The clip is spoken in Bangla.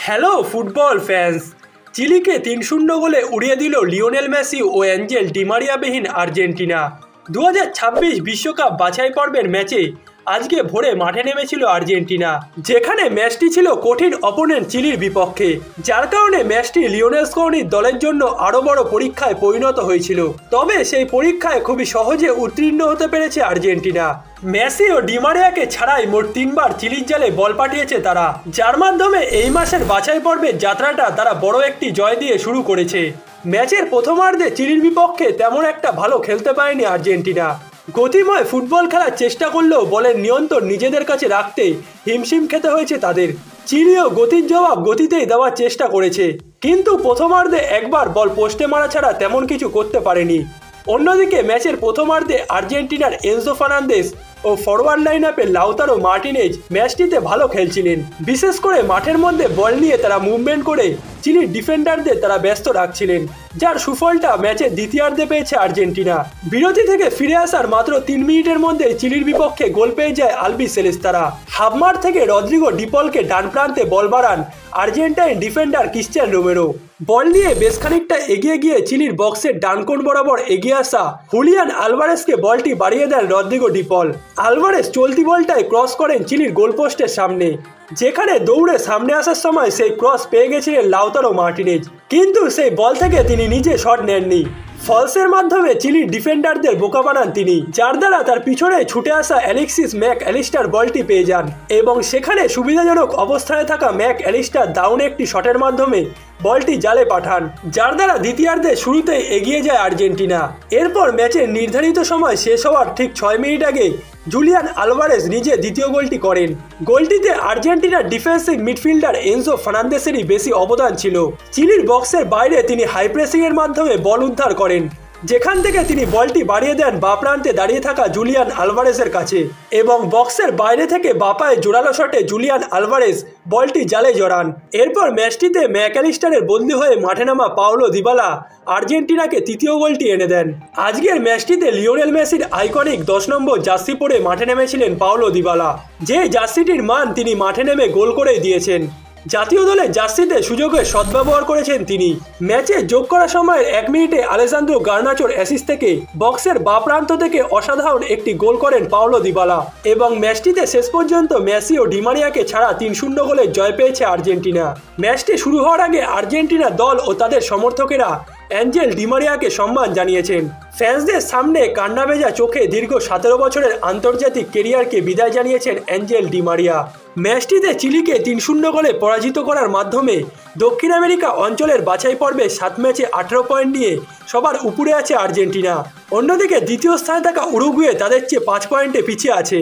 Hello football fans. চিলিকে ৩-০ গোলে উড়িয়ে দিল লিওনেল মেসি ও অ্যাঞ্জেল ডিমারিয়াবিহীন আর্জেন্টিনা। ২০২৬ বিশ্বকাপ বাছাই পর্বের ম্যাচে আজকে ভোরে মাঠে নেমেছিল আর্জেন্টিনা, যেখানে ম্যাচটি ছিল কঠিন অপোনেন্ট চিলির বিপক্ষে, যার কারণে ম্যাচটি লিওনেল স্কলনির দলের জন্য আরও বড় পরীক্ষায় পরিণত হয়েছিল। তবে সেই পরীক্ষায় খুবই সহজে উত্তীর্ণ হতে পেরেছে আর্জেন্টিনা। মেসি ও ডিমারিয়াকে ছাড়াই মোট ৩বার চিলির জালে বল পাঠিয়েছে তারা, যার মাধ্যমে এই মাসের বাছাই পর্বের যাত্রাটা তারা বড় একটি জয় দিয়ে শুরু করেছে। ম্যাচের প্রথমার্ধে চিলির বিপক্ষে তেমন একটা ভালো খেলতে পারেনি আর্জেন্টিনা। গতিময় ফুটবল খেলার চেষ্টা করলেও বলের নিয়ন্ত্রণ নিজেদের কাছে রাখতে হিমশিম খেতে হয়েছে তাদের। চিলিও গতির জবাব গতিতেই দেওয়ার চেষ্টা করেছে, কিন্তু প্রথমার্ধে একবার বল পোস্টে মারা ছাড়া তেমন কিছু করতে পারেনি। অন্যদিকে ম্যাচের প্রথমার্ধে আর্জেন্টিনার এনজো ফার্নান্দেজ ও ফরওয়ার্ড লাইন আপে লাউতারো মার্টিনেজ ম্যাচটিতে ভালো খেলছিলেন। বিশেষ করে মাঠের মধ্যে বল নিয়ে তারা মুভমেন্ট করে চিলির ডিফেন্ডারদের তারা ব্যস্ত রাখছিলেন, যার সুফলটা ম্যাচের দ্বিতীয়ার্ধে পেয়েছে আর্জেন্টিনা। বিরতি থেকে ফিরে আসার মাত্র ৩ মিনিটের মধ্যে চিলির বিপক্ষে গোল পেয়ে যায় আলবি সেলেস্তারা। হাফমাঠ থেকে রদ্রিগো ডিপলকে ডান প্রান্তে বল বাড়ান আর্জেন্টাইন ডিফেন্ডার ক্রিস্টিয়ান রোমেরো। বল নিয়ে বেশ খানিকটা এগিয়ে গিয়ে চিলির বক্সের ডান কোণ বরাবর এগিয়ে আসা হুলিয়ান আলভারেজকে বলটি বাড়িয়ে দেন রদ্রিগো ডিপল। আলভারেজ চলতি বলটায় ক্রস করেন চিলির গোলপোস্টের সামনে, যেখানে দৌড়ে সামনে আসার সময় সেই ক্রস পেয়ে গেছিলেন লাউতারো মার্টিনেজ, কিন্তু সেই বল থেকে তিনি নিজে শট নেননি। ফলসের মাধ্যমে চিলির ডিফেন্ডারদের বোকা বানান তিনি, যার দ্বারা তার পিছনে ছুটে আসা অ্যালেক্সিস ম্যাক অ্যালিস্টার বলটি পেয়ে যান এবং সেখানে সুবিধাজনক অবস্থানে থাকা ম্যাক অ্যালিস্টার দাউনে একটি শটের মাধ্যমে বলটি জালে পাঠান, যার দ্বারা দ্বিতীয়ার্ধে শুরুতেই এগিয়ে যায় আর্জেন্টিনা। এরপর ম্যাচের নির্ধারিত সময় শেষ হওয়ার ঠিক ৬ মিনিট আগে জুলিয়ান আলভারেজ নিজে দ্বিতীয় গোলটি করেন। গোলটিতে আর্জেন্টিনার ডিফেন্সিভ মিডফিল্ডার এনজো ফার্নান্দেসেরই বেশি অবদান ছিল। চিলির বক্সের বাইরে তিনি হাই প্রেসিংয়ের মাধ্যমে বল উদ্ধার করেন, যেখান থেকে তিনি বলটি বাড়িয়ে দেন বাঁ প্রান্তে দাঁড়িয়ে থাকা জুলিয়ান আলভারেজের কাছে এবং বক্সের বাইরে থেকে বাপায় জোরালো শটে জুলিয়ান আলভারেজ বলটি জালে জড়ান। এরপর ম্যাচটিতে ম্যাকঅ্যালিস্টারের বদলি হয়ে মাঠে নামা পাওলো দিবালা আর্জেন্টিনাকে তৃতীয় গোলটি এনে দেন। আজকের ম্যাচটিতে লিওনেল মেসির আইকনিক 10 নম্বর জার্সি পরে মাঠে নেমেছিলেন পাওলো দিবালা, যে জার্সিটির মান তিনি মাঠে নেমে গোল করেই দিয়েছেন। জাতীয় দলের জার্সিতে সুযোগের সদ্ব্যবহার করেছেন তিনি। ম্যাচে যোগ করা সময়ের ১ মিনিটে আলেসান্দ্রো গার্নাচোর অ্যাসিস্ট থেকে বক্সের বাঁ প্রান্ত থেকে অসাধারণ একটি গোল করেন পাওলো দিবালা এবং ম্যাচটিতে শেষ পর্যন্ত মেসি ও ডিমারিয়াকে ছাড়া ৩-০ গোলে জয় পেয়েছে আর্জেন্টিনা। ম্যাচটি শুরু হওয়ার আগে আর্জেন্টিনা দল ও তাদের সমর্থকেরা অ্যাঞ্জেল ডিমারিয়াকে সম্মান জানিয়েছেন। ফ্যান্সদের সামনে কান্না ভেজা চোখে দীর্ঘ ১৭ বছরের আন্তর্জাতিক কেরিয়ারকে বিদায় জানিয়েছেন অ্যাঞ্জেল ডিমারিয়া। ম্যাচটিতে চিলিকে ৩-০ গোলে পরাজিত করার মাধ্যমে দক্ষিণ আমেরিকা অঞ্চলের বাছাই পর্বে ৭ ম্যাচে ১৮ পয়েন্ট নিয়ে সবার উপরে আছে আর্জেন্টিনা। অন্যদিকে দ্বিতীয় স্থানে থাকা উরুগুয়ে তাদের চেয়ে ৫ পয়েন্টে পিছিয়ে আছে।